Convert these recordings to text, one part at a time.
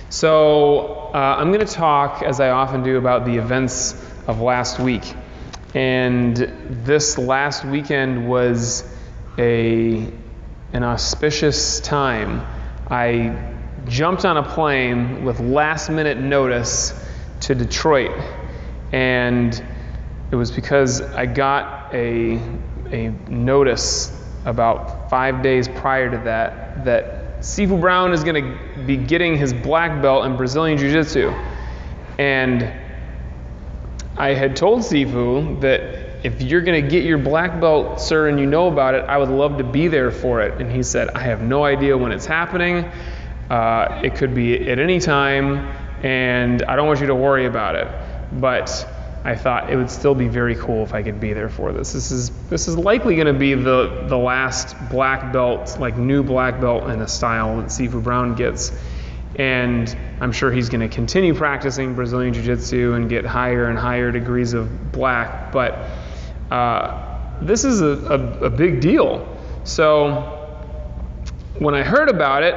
So I'm going to talk, as I often do, about the events of last week. And this last weekend was an auspicious time. I jumped on a plane with last-minute notice to Detroit, and it was because I got a notice about 5 days prior to that Sifu Brown is going to be getting his black belt in Brazilian Jiu-Jitsu. And I had told Sifu that if you're going to get your black belt, sir, and you know about it, I would love to be there for it. And he said, I have no idea when it's happening. It could be at any time, and I don't want you to worry about it. But I thought it would still be very cool if I could be there for this. This is likely going to be the last black belt, like new black belt in a style that Sifu Brown gets. And I'm sure he's going to continue practicing Brazilian Jiu-Jitsu and get higher and higher degrees of black. But this is a big deal. So when I heard about it,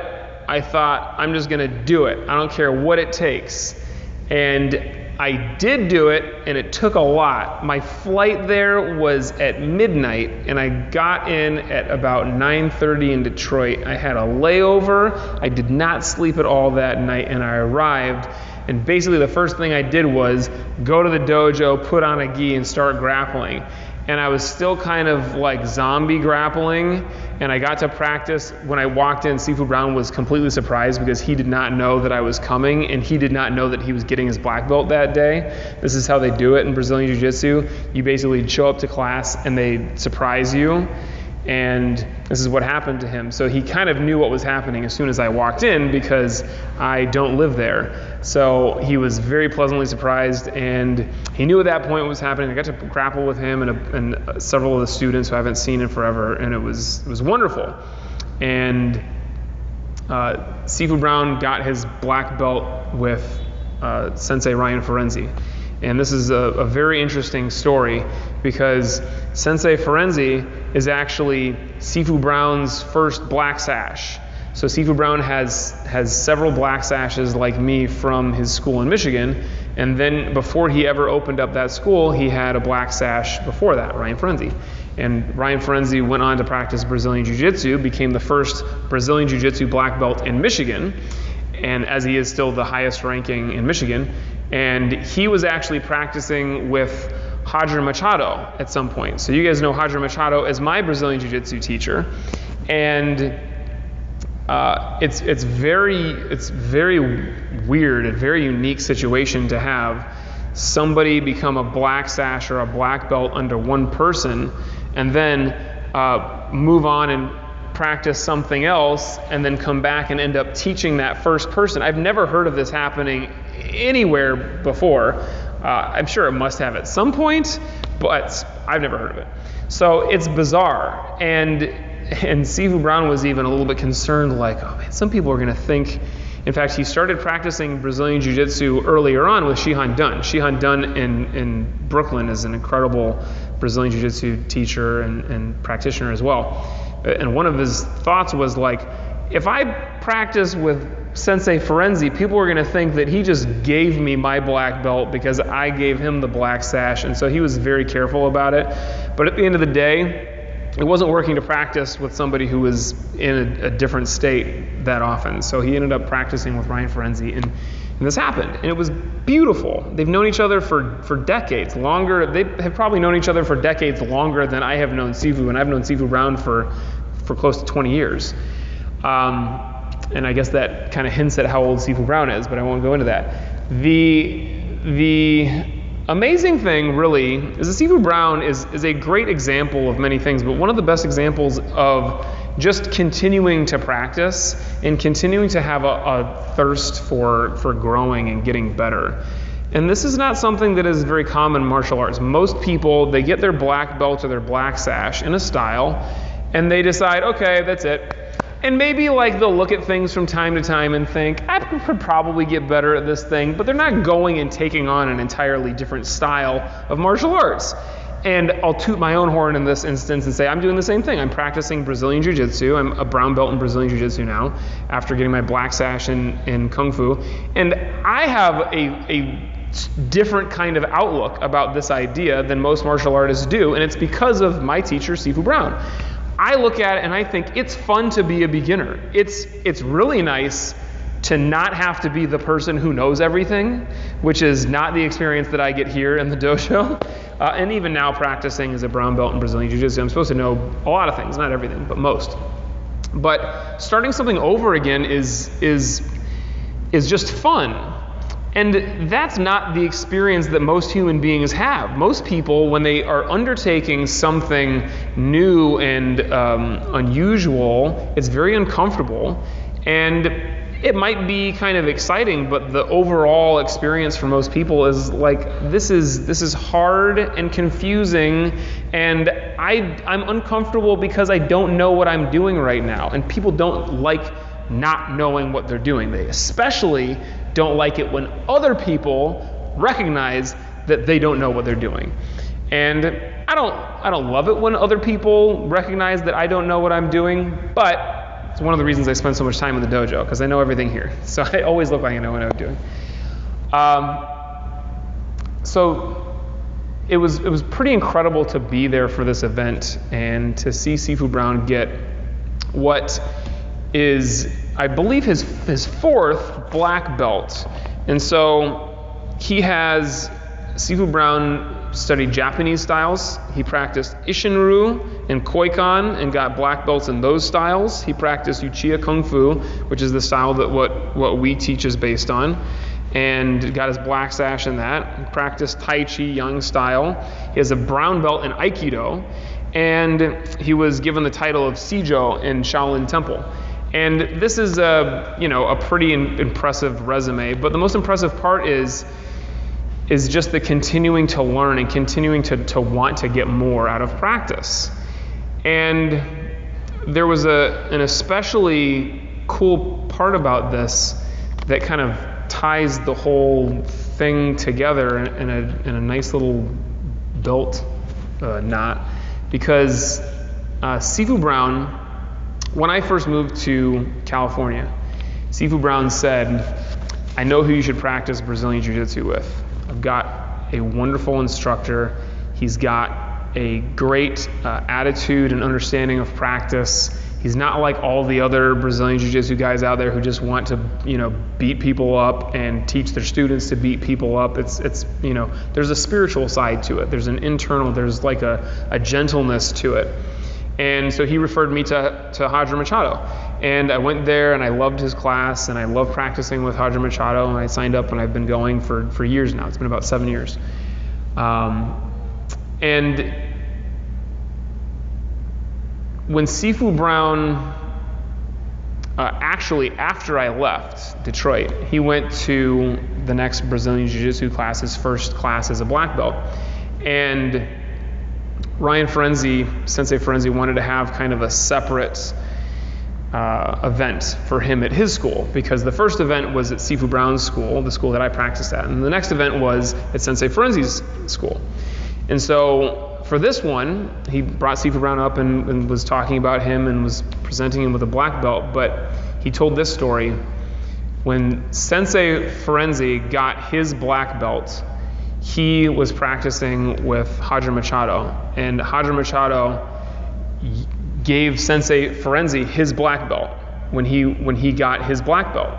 I thought, I'm just going to do it. I don't care what it takes. And I did do it, and it took a lot. My flight there was at midnight, and I got in at about 9:30 in Detroit. I had a layover. I did not sleep at all that night, and I arrived. And basically the first thing I did was go to the dojo, put on a gi, and start grappling. And I was still kind of like zombie grappling, and I got to practice. When I walked in, Sifu Brown was completely surprised because he did not know that I was coming, and he did not know that he was getting his black belt that day. This is how they do it in Brazilian Jiu-Jitsu. You basically show up to class and they surprise you, and this is what happened to him. So he kind of knew what was happening as soon as I walked in because I don't live there. So he was very pleasantly surprised, and he knew at that point what was happening. I got to grapple with him and several of the students who I haven't seen in forever, and it was wonderful. And Sifu Brown got his black belt with Sensei Ryan Ferenczi. And this is a very interesting story because Sensei Ferenczi is actually Sifu Brown's first black sash. So Sifu Brown has several black sashes like me from his school in Michigan, and then before he ever opened up that school, he had a black sash before that, Ryan Ferenczi. And Ryan Ferenczi went on to practice Brazilian Jiu-Jitsu, became the first Brazilian Jiu-Jitsu black belt in Michigan, and as he is still the highest ranking in Michigan. And he was actually practicing with Roger Machado at some point. So you guys know Roger Machado as my Brazilian Jiu-Jitsu teacher. And it's very weird, a very unique situation to have somebody become a black sash or a black belt under one person and then move on and practice something else and then come back and end up teaching that first person. I've never heard of this happening anywhere before. I'm sure it must have at some point, but I've never heard of it. So it's bizarre. And Sifu Brown was even a little bit concerned, like, oh man, some people are going to think. In fact, he started practicing Brazilian Jiu-Jitsu earlier on with Shihan Dunn. Shihan Dunn in Brooklyn is an incredible Brazilian Jiu-Jitsu teacher and practitioner as well. And one of his thoughts was like, if I practice with Sensei Ferenczi, people are going to think that he just gave me my black belt because I gave him the black sash. And so he was very careful about it. But at the end of the day, it wasn't working to practice with somebody who was in a different state that often. So he ended up practicing with Ryan Ferenczi, and this happened. And it was beautiful. They've known each other for decades, longer. They have probably known each other for decades longer than I have known Sifu, and I've known Sifu Brown for close to 20 years. And I guess that kind of hints at how old Sifu Brown is, but I won't go into that. The amazing thing, really, is that Sifu Brown is a great example of many things, but one of the best examples of just continuing to practice and continuing to have a thirst for growing and getting better. And this is not something that is very common in martial arts. Most people, they get their black belt or their black sash in a style, and they decide, okay, that's it. And maybe like they'll look at things from time to time and think, I could probably get better at this thing, but they're not going and taking on an entirely different style of martial arts. And I'll toot my own horn in this instance and say I'm doing the same thing. I'm practicing Brazilian Jiu-Jitsu. I'm a brown belt in Brazilian Jiu-Jitsu now after getting my black sash in Kung Fu. And I have a different kind of outlook about this idea than most martial artists do, and it's because of my teacher, Sifu Brown. I look at it and I think it's fun to be a beginner. It's really nice to not have to be the person who knows everything, which is not the experience that I get here in the dojo. And even now practicing as a brown belt in Brazilian Jiu-Jitsu, I'm supposed to know a lot of things, not everything, but most. But starting something over again is just fun. And that's not the experience that most human beings have. Most people, when they are undertaking something new and unusual, it's very uncomfortable. And it might be kind of exciting, but the overall experience for most people is like, this is hard and confusing, and I'm uncomfortable because I don't know what I'm doing right now. And people don't like not knowing what they're doing. They especially don't like it when other people recognize that they don't know what they're doing. And I don't love it when other people recognize that I don't know what I'm doing, but it's one of the reasons I spend so much time in the dojo, because I know everything here. So I always look like I know what I'm doing. So it was pretty incredible to be there for this event and to see Sifu Brown get what is, I believe, his fourth black belt. And so Sifu Brown studied Japanese styles. He practiced Isshinryu and Koikan and got black belts in those styles. He practiced Uchiha Kung Fu, which is the style that what we teach is based on, and got his black sash in that. He practiced Tai Chi Yang style. He has a brown belt in Aikido, and he was given the title of Sijo in Shaolin Temple. And this is a pretty impressive resume, but the most impressive part is just the continuing to learn and continuing to want to get more out of practice. And there was an especially cool part about this that kind of ties the whole thing together in a nice little belt knot, because Sifu Brown, when I first moved to California, Sifu Brown said, I know who you should practice Brazilian Jiu-Jitsu with. I've got a wonderful instructor. He's got a great attitude and understanding of practice. He's not like all the other Brazilian Jiu-Jitsu guys out there who just want to, beat people up and teach their students to beat people up. It's there's a spiritual side to it. There's an internal, there's like a gentleness to it. And so he referred me to Hadra Machado. And I went there and I loved his class and I love practicing with Hadra Machado, and I signed up and I've been going for years now. It's been about 7 years. And when Sifu Brown, actually after I left Detroit, he went to the next Brazilian Jiu-Jitsu class, his first class as a black belt. And Ryan Ferenzi, Sensei Ferenzi, wanted to have kind of a separate event for him at his school, because the first event was at Sifu Brown's school, the school that I practiced at, and the next event was at Sensei Ferenzi's school. And so for this one, he brought Sifu Brown up and was talking about him and was presenting him with a black belt, but he told this story. When Sensei Ferenzi got his black belt, he was practicing with Hadra Machado, and Hadra Machado gave Sensei Ferenzi his black belt when he got his black belt.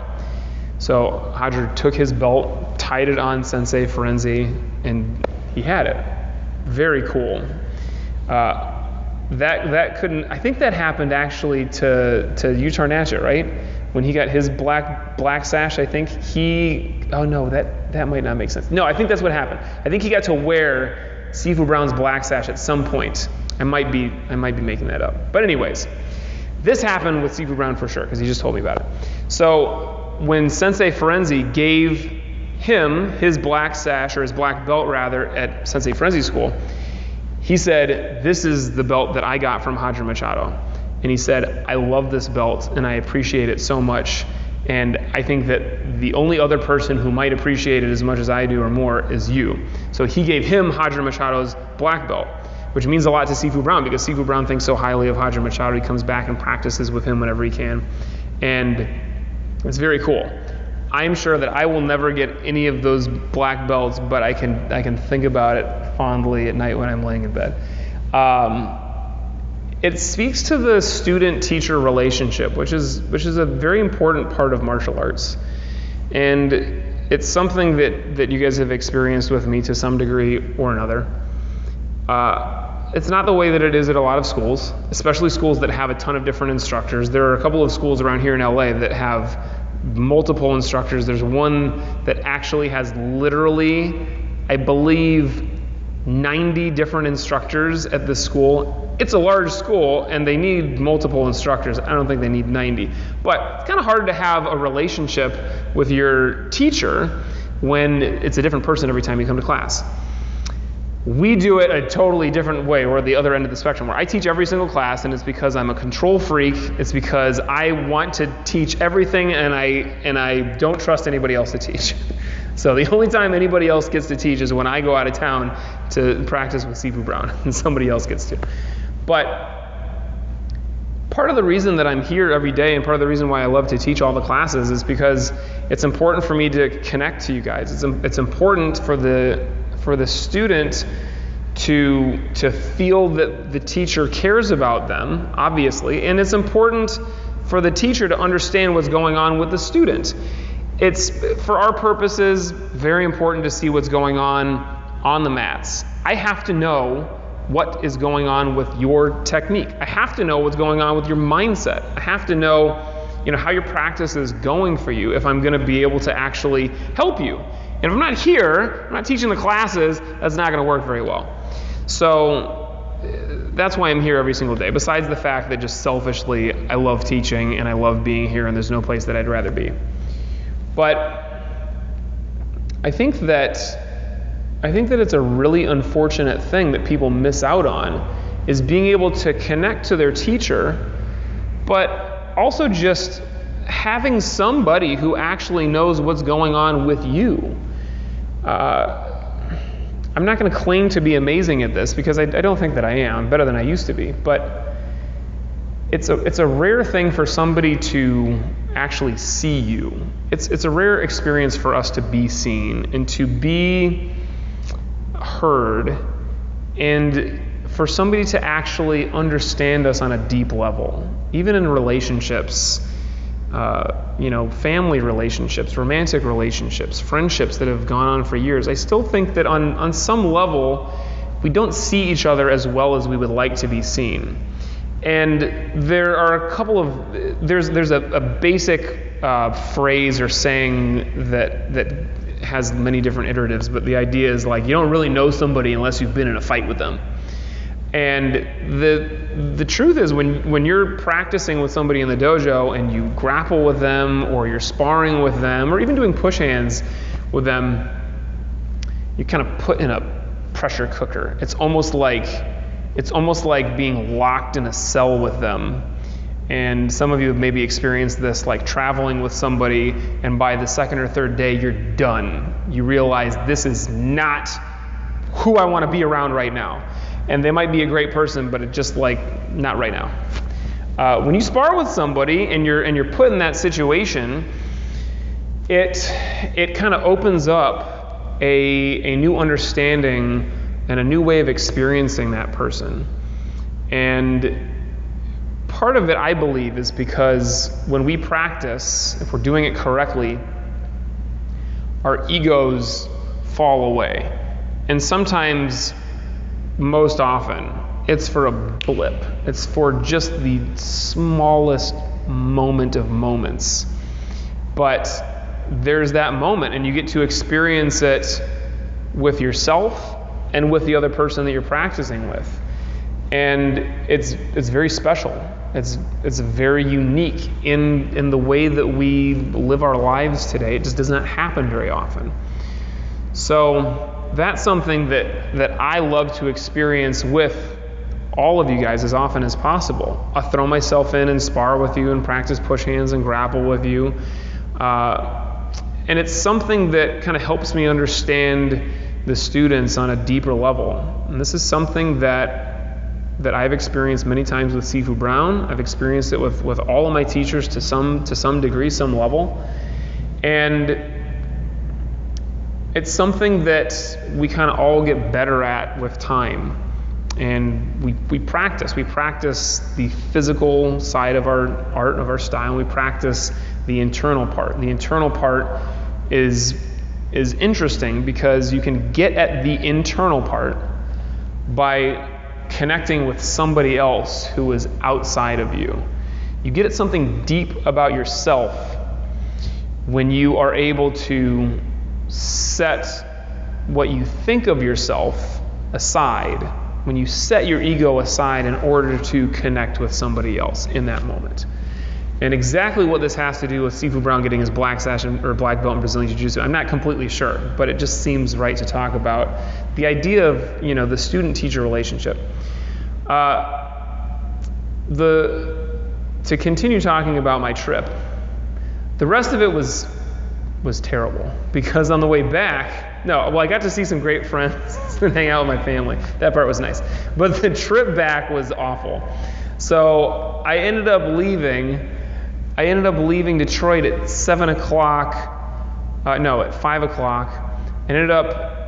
So Hadra took his belt, tied it on Sensei Ferenzi, and he had it. Very cool. That couldn't. I think that happened actually to Yutar Natchet, right? When he got his black sash, I think he. Oh no, that might not make sense. No, I think that's what happened. I think he got to wear Sifu Brown's black sash at some point. I might be making that up. But anyways, this happened with Sifu Brown for sure, because he just told me about it. So when Sensei Ferenzi gave him his black sash, or his black belt rather, at Sensei Ferenzi's school, he said, this is the belt that I got from Hadra Machado. And he said, I love this belt and I appreciate it so much. And I think that the only other person who might appreciate it as much as I do or more is you. So he gave him Roger Machado's black belt, which means a lot to Sifu Brown because Sifu Brown thinks so highly of Roger Machado. He comes back and practices with him whenever he can. And it's very cool. I'm sure that I will never get any of those black belts, but I can think about it fondly at night when I'm laying in bed. It speaks to the student-teacher relationship, which is a very important part of martial arts. And it's something that you guys have experienced with me to some degree or another. It's not the way that it is at a lot of schools, especially schools that have a ton of different instructors. There are a couple of schools around here in LA that have multiple instructors. There's one that actually has literally, I believe, 90 different instructors at this school. It's a large school and they need multiple instructors. I don't think they need 90. But it's kind of hard to have a relationship with your teacher when it's a different person every time you come to class. We do it a totally different way. We're at the other end of the spectrum where I teach every single class, and it's because I'm a control freak. It's because I want to teach everything and I don't trust anybody else to teach. So the only time anybody else gets to teach is when I go out of town to practice with Sifu Brown and somebody else gets to. But part of the reason that I'm here every day and part of the reason why I love to teach all the classes is because it's important for me to connect to you guys. It's important for the student to feel that the teacher cares about them, obviously, and it's important for the teacher to understand what's going on with the student. It's, for our purposes, very important to see what's going on the mats. I have to know what is going on with your technique. I have to know what's going on with your mindset. I have to know, how your practice is going for you if I'm going to be able to actually help you. And if I'm not here, I'm not teaching the classes, that's not going to work very well. So that's why I'm here every single day, besides the fact that just selfishly I love teaching and I love being here and there's no place that I'd rather be. But I think that it's a really unfortunate thing that people miss out on is being able to connect to their teacher, but also just having somebody who actually knows what's going on with you. I'm not going to claim to be amazing at this because I don't think that I am. I'm better than I used to be. But it's a rare thing for somebody to actually see you. It's a rare experience for us to be seen and to be heard and for somebody to actually understand us on a deep level, even in relationships. Family relationships, romantic relationships, friendships that have gone on for years. I still think that on some level, we don't see each other as well as we would like to be seen. And there are a couple of, there's a basic phrase or saying that has many different iteratives, but the idea is like, you don't really know somebody unless you've been in a fight with them. And the truth is when you're practicing with somebody in the dojo and you grapple with them or you're sparring with them or even doing push hands with them, you kind of put in a pressure cooker. It's almost like being locked in a cell with them. And some of you have maybe experienced this, like traveling with somebody and by the second or third day you're done. You realize this is not who I want to be around right now. And they might be a great person, but it's just like not right now. When you spar with somebody and you're put in that situation, it kind of opens up a new understanding and a new way of experiencing that person. And part of it, I believe, is because when we practice, if we're doing it correctly, our egos fall away. And sometimes, most often, it's for a blip. It's for just the smallest moment of moments. But there's that moment, and you get to experience it with yourself and with the other person that you're practicing with. And it's very special. It's very unique in the way that we live our lives today. It just does not happen very often. So that's something that I love to experience with all of you guys as often as possible. I throw myself in and spar with you and practice push hands and grapple with you. And it's something that kind of helps me understand the students on a deeper level. And this is something that I've experienced many times with Sifu Brown. I've experienced it with all of my teachers to some degree, some level. And it's something that we kind of all get better at with time. And we practice. We practice the physical side of our art, of our style. We practice the internal part. The internal part is interesting because you can get at the internal part by connecting with somebody else who is outside of you. You get at something deep about yourself when you are able to set what you think of yourself aside, when you set your ego aside in order to connect with somebody else in that moment. And exactly what this has to do with Sifu Brown getting his black sash or black belt in Brazilian Jiu-Jitsu, I'm not completely sure, but it just seems right to talk about the idea of, the student-teacher relationship. To continue talking about my trip, the rest of it was terrible because on the way back, I got to see some great friends and hang out with my family. That part was nice. But the trip back was awful. So I ended up leaving Detroit at 7 o'clock. At 5 o'clock. I ended up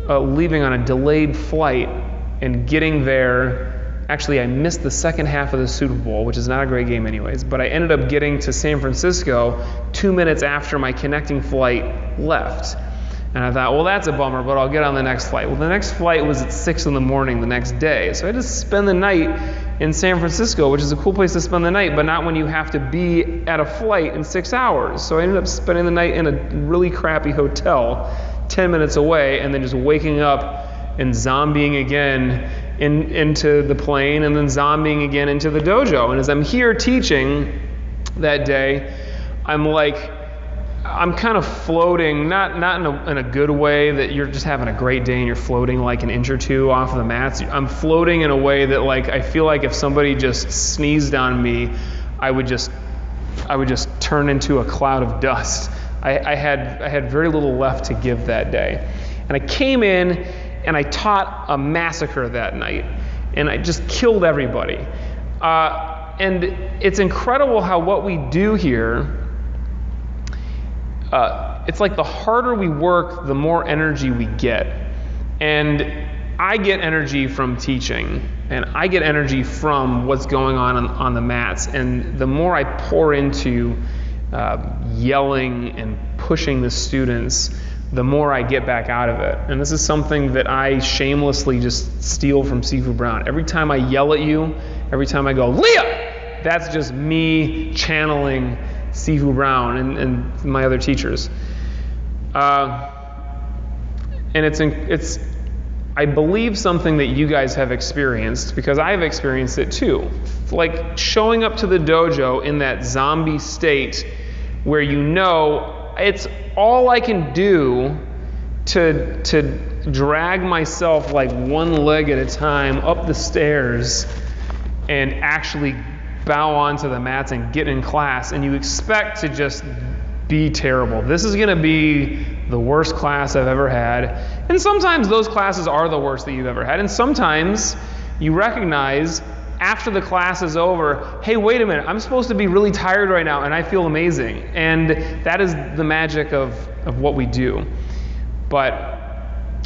leaving on a delayed flight and getting there. Actually, I missed the second half of the Super Bowl, which is not a great game anyways, but I ended up getting to San Francisco 2 minutes after my connecting flight left. And I thought, well, that's a bummer, but I'll get on the next flight. Well, the next flight was at 6 in the morning the next day. So I had to spend the night in San Francisco, which is a cool place to spend the night, but not when you have to be at a flight in 6 hours. So I ended up spending the night in a really crappy hotel 10 minutes away and then just waking up and zombieing again into the plane and then zombieing again into the dojo. And as I'm here teaching that day, I'm kind of floating, not in a good way that you're just having a great day and you're floating like an inch or two off of the mats. I'm floating in a way that I feel like if somebody just sneezed on me, I would just turn into a cloud of dust. I had very little left to give that day. And I came in and I taught a massacre that night. And I just killed everybody. And it's incredible how what we do here, it's like the harder we work, the more energy we get. And I get energy from teaching, and I get energy from what's going on the mats. And the more I pour into yelling and pushing the students, the more I get back out of it. And this is something that I shamelessly just steal from Sifu Brown. Every time I yell at you, every time I go, Leah! That's just me channeling Sifu Brown and my other teachers. And it's I believe something that you guys have experienced, because I've experienced it too. Like showing up to the dojo in that zombie state where it's all I can do to drag myself like one leg at a time up the stairs and actually bow onto the mats and get in class, and you expect to just be terrible. This is going to be the worst class I've ever had. And sometimes those classes are the worst that you've ever had. And sometimes you recognize after the class is over, hey, wait a minute, I'm supposed to be really tired right now and I feel amazing. And that is the magic of what we do. But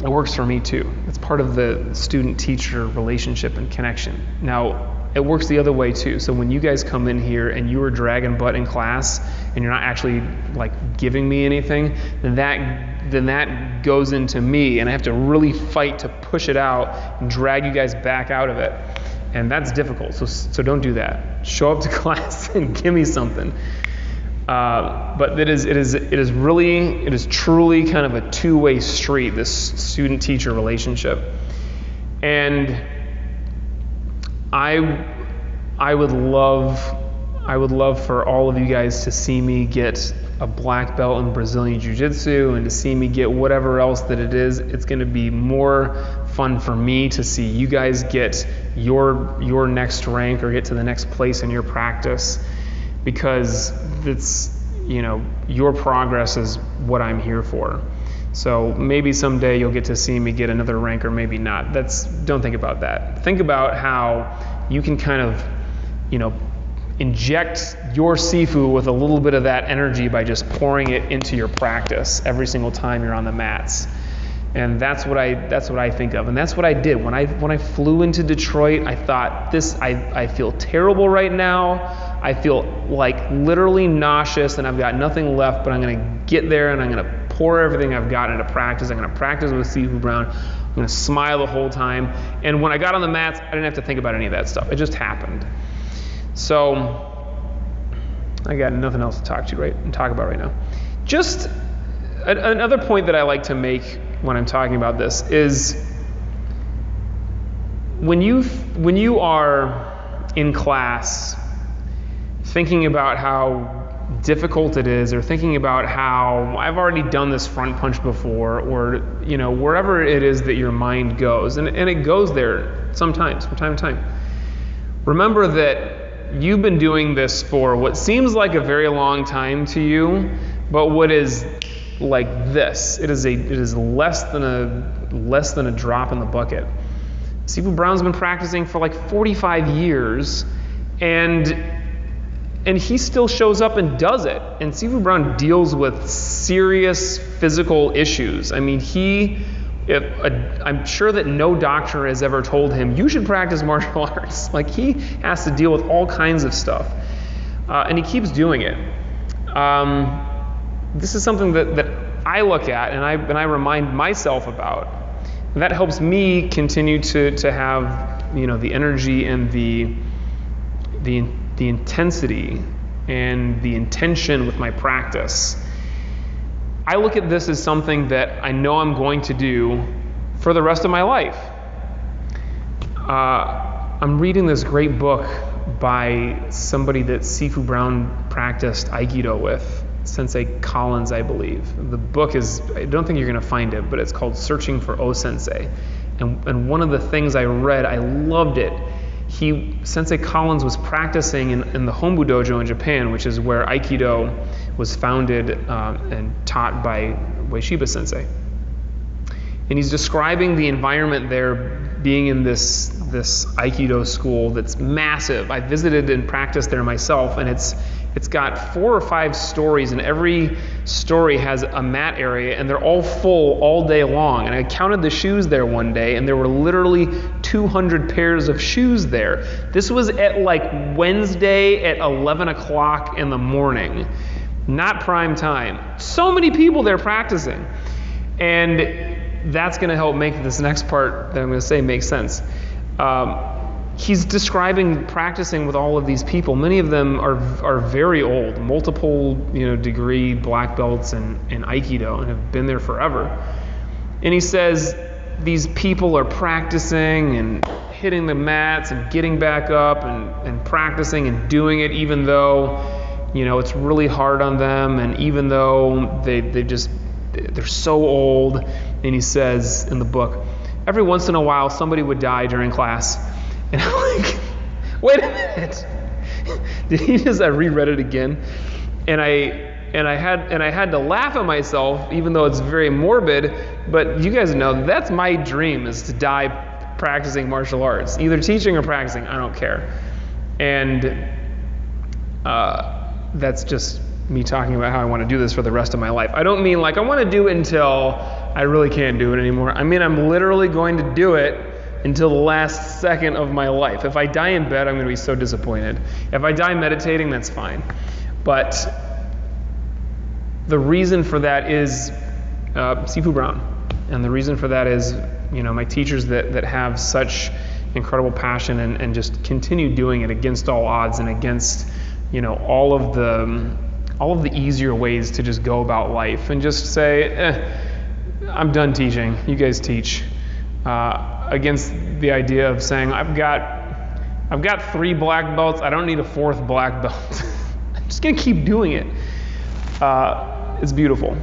it works for me too. It's part of the student-teacher relationship and connection. Now, it works the other way too. So when you guys come in here and you are dragging butt in class and you're not actually like giving me anything, then that goes into me, and I have to really fight to push it out and drag you guys back out of it. And that's difficult. So don't do that. Show up to class and give me something. But it is truly kind of a two-way street, this student-teacher relationship. And I would love for all of you guys to see me get a black belt in Brazilian Jiu-Jitsu and to see me get whatever else that it is. It's going to be more fun for me to see you guys get your next rank or get to the next place in your practice, because it's, your progress is what I'm here for. So maybe someday you'll get to see me get another rank, or maybe not. Don't think about that. Think about how you can kind of, inject your Sifu with a little bit of that energy by just pouring it into your practice every single time you're on the mats. And that's what I think of, and that's what I did when I flew into Detroit. I thought, I feel terrible right now. I feel like literally nauseous, and I've got nothing left. But I'm going to get there, and I'm going to pour everything I've got into practice. I'm going to practice with Sifu Brown. I'm going to smile the whole time. And when I got on the mats, I didn't have to think about any of that stuff. It just happened. So I got nothing else to talk about right now. Just another point that I like to make when I'm talking about this is when you are in class thinking about how difficult it is, or thinking about how I've already done this front punch before, or wherever it is that your mind goes, and it goes there sometimes from time to time. Remember that you've been doing this for what seems like a very long time to you, but what is like this. It is less than a drop in the bucket. Sifu Brown's been practicing for like 45 years, and he still shows up and does it. And Sifu Brown deals with serious physical issues. I mean, I'm sure that no doctor has ever told him, you should practice martial arts. Like, he has to deal with all kinds of stuff. And he keeps doing it. This is something that I look at and I remind myself about. And that helps me continue to have the energy and the intensity and the intention with my practice. I look at this as something that I know I'm going to do for the rest of my life. I'm reading this great book by somebody that Sifu Brown practiced Aikido with, Sensei Collins, I believe. The book is, I don't think you're going to find it, but it's called Searching for O-Sensei. And one of the things I read, I loved it. Sensei Collins was practicing in the Hombu Dojo in Japan, which is where Aikido was founded and taught by Ueshiba Sensei. And he's describing the environment there, being in this Aikido school that's massive. I visited and practiced there myself, and it's got 4 or 5 stories, and every story has a mat area, and they're all full all day long. And I counted the shoes there one day, and there were literally 200 pairs of shoes there. This was at like Wednesday at 11 o'clock in the morning, not prime time. So many people there practicing. And that's going to help make this next part that I'm going to say make sense. He's describing practicing with all of these people. Many of them are very old, multiple degree black belts in Aikido, and have been there forever. And he says these people are practicing and hitting the mats and getting back up and practicing and doing it, even though it's really hard on them, and even though they're so old. And he says in the book, every once in a while somebody would die during class. And I'm like, wait a minute. Did he just? I reread it again, and I had to laugh at myself, even though it's very morbid. But you guys know that's my dream, is to die practicing martial arts, either teaching or practicing. I don't care. And that's just me talking about how I want to do this for the rest of my life. I don't mean like I want to do it until I really can't do it anymore. I mean, I'm literally going to do it until the last second of my life. If I die in bed, I'm going to be so disappointed. If I die meditating, that's fine. But the reason for that is Sifu Brown. And the reason for that is, my teachers that have such incredible passion and just continue doing it against all odds and against, all of the easier ways to just go about life and just say, I'm done teaching. You guys teach. Against the idea of saying, I've got 3 black belts, I don't need a 4th black belt. I'm just going to keep doing it. It's beautiful.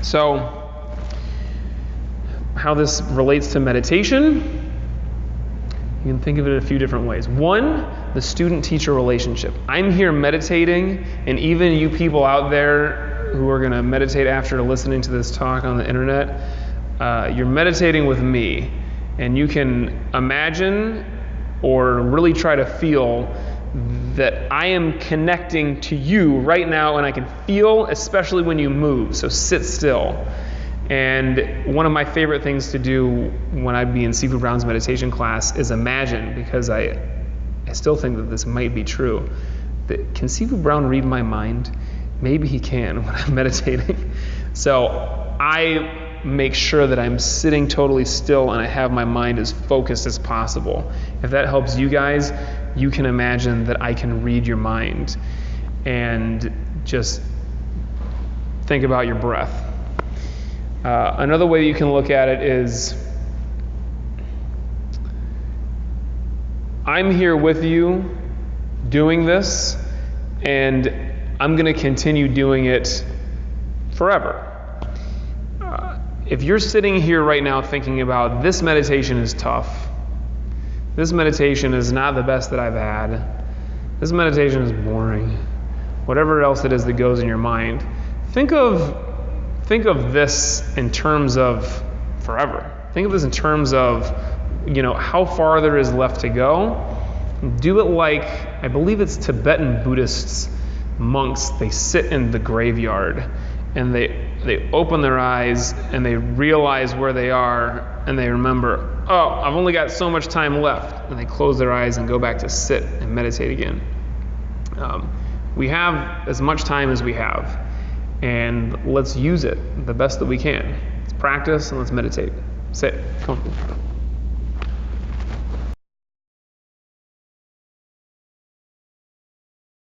So, how this relates to meditation, you can think of it in a few different ways. One, the student-teacher relationship. I'm here meditating, and even you people out there who are going to meditate after listening to this talk on the internet, you're meditating with me, and you can imagine or really try to feel that I am connecting to you right now, and I can feel, especially when you move, so sit still. And one of my favorite things to do when I'd be in Sifu Brown's meditation class is imagine, because I still think that this might be true. Can Sifu Brown read my mind? Maybe he can when I'm meditating. So I make sure that I'm sitting totally still and I have my mind as focused as possible. If that helps you guys, you can imagine that I can read your mind. And just think about your breath. Another way you can look at it is, I'm here with you doing this, and I'm going to continue doing it forever. If you're sitting here right now thinking about, this meditation is tough, this meditation is not the best that I've had, this meditation is boring, whatever else it is that goes in your mind, think of this in terms of forever. Think of this in terms of, how far there is left to go. Do it like, I believe it's Tibetan Buddhists, monks, they sit in the graveyard and they open their eyes and they realize where they are and they remember, oh, I've only got so much time left, and they close their eyes and go back to sit and meditate again. We have as much time as we have, and let's use it the best that we can. Let's practice and let's meditate. Sit. Come on.